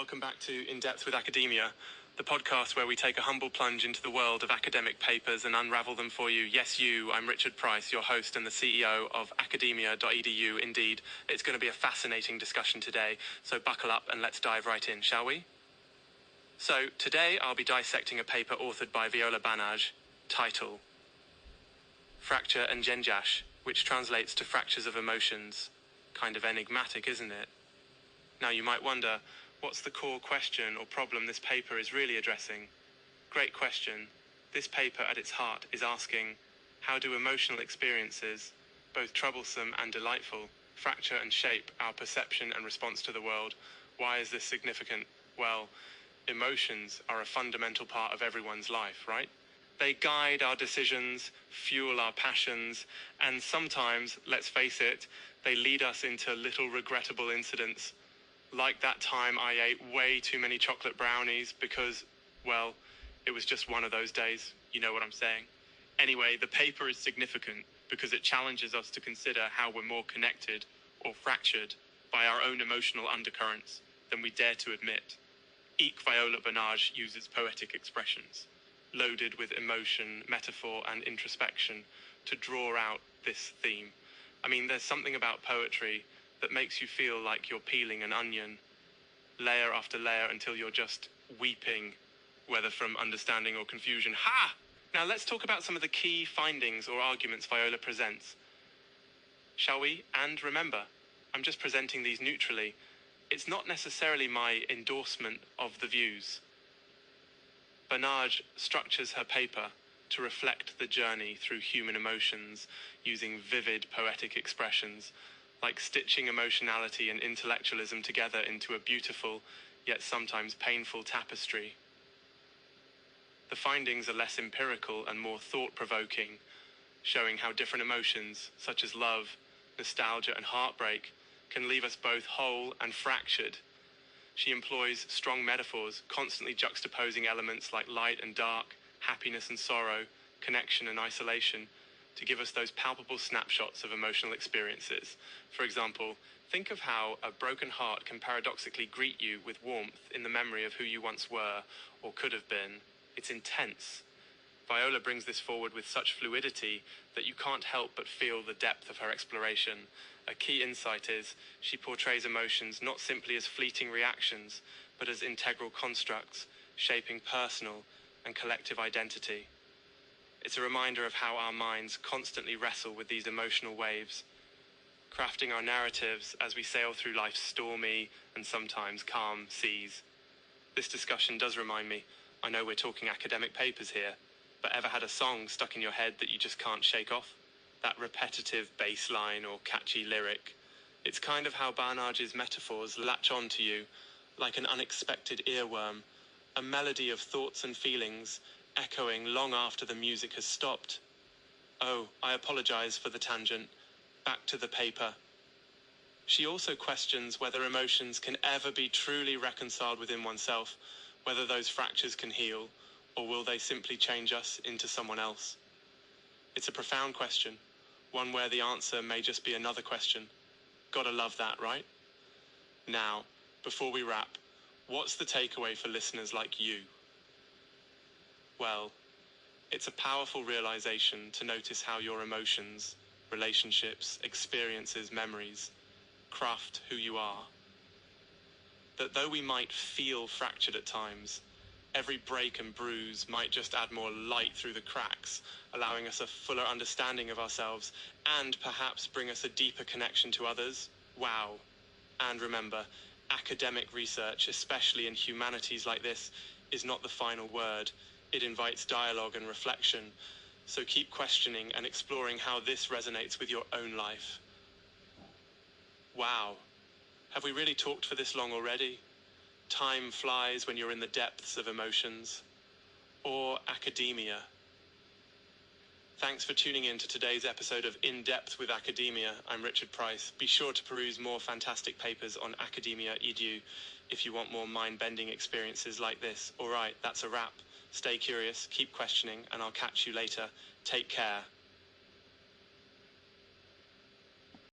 welcome back to In Depth with Academia, the podcast where we take a humble plunge into the world of academic papers and unravel them for you. Yes, you. I'm Richard Price, your host and the CEO of academia.edu. Indeed, it's going to be a fascinating discussion today, so buckle up and let's dive right in, shall we? So, today I'll be dissecting a paper authored by Viola Banaj, title Frakture and Ndjenjash, which translates to fractures of emotions. Kind of enigmatic, isn't it? Now you might wonder, what's the core question or problem this paper is really addressing? Great question. This paper at its heart is asking, how do emotional experiences, both troublesome and delightful, fracture and shape our perception and response to the world? Why is this significant? Well, emotions are a fundamental part of everyone's life, right? They guide our decisions, fuel our passions, and sometimes, let's face it, they lead us into little regrettable incidents. Like that time I ate way too many chocolate brownies because, well, it was just one of those days. You know what I'm saying? Anyway, the paper is significant because it challenges us to consider how we're more connected or fractured by our own emotional undercurrents than we dare to admit. Viola Banaj uses poetic expressions, loaded with emotion, metaphor, and introspection to draw out this theme. I mean, there's something about poetry that makes you feel like you're peeling an onion, layer after layer, until you're just weeping, whether from understanding or confusion. Ha! Now let's talk about some of the key findings or arguments Viola presents. Shall we? And remember, I'm just presenting these neutrally. It's not necessarily my endorsement of the views. Banaj structures her paper to reflect the journey through human emotions using vivid poetic expressions, like stitching emotionality and intellectualism together into a beautiful, yet sometimes painful tapestry. The findings are less empirical and more thought-provoking, showing how different emotions, such as love, nostalgia, and heartbreak, can leave us both whole and fractured. She employs strong metaphors, constantly juxtaposing elements like light and dark, happiness and sorrow, connection and isolation, to give us those palpable snapshots of emotional experiences. For example, think of how a broken heart can paradoxically greet you with warmth in the memory of who you once were or could have been. It's intense. Viola brings this forward with such fluidity that you can't help but feel the depth of her exploration. A key insight is she portrays emotions not simply as fleeting reactions, but as integral constructs, shaping personal and collective identity. It's a reminder of how our minds constantly wrestle with these emotional waves, crafting our narratives as we sail through life's stormy and sometimes calm seas. This discussion does remind me, I know we're talking academic papers here, but ever had a song stuck in your head that you just can't shake off? That repetitive bass line or catchy lyric. It's kind of how Banaj's metaphors latch on to you, like an unexpected earworm, a melody of thoughts and feelings echoing long after the music has stopped. Oh, I apologize for the tangent. Back to the paper. She also questions whether emotions can ever be truly reconciled within oneself, whether those fractures can heal, or will they simply change us into someone else? It's a profound question, one where the answer may just be another question. Gotta love that, right? Now, before we wrap, what's the takeaway for listeners like you? Well, it's a powerful realization to notice how your emotions, relationships, experiences, memories craft who you are. That though we might feel fractured at times, every break and bruise might just add more light through the cracks, allowing us a fuller understanding of ourselves and perhaps bring us a deeper connection to others. Wow. And remember, academic research, especially in humanities like this, is not the final word. It invites dialogue and reflection. So keep questioning and exploring how this resonates with your own life. Wow. Have we really talked for this long already? Time flies when you're in the depths of emotions. Or academia. Thanks for tuning in to today's episode of In Depth with Academia. I'm Richard Price. Be sure to peruse more fantastic papers on academia.edu if you want more mind-bending experiences like this. All right, that's a wrap. Stay curious, keep questioning, and I'll catch you later. Take care.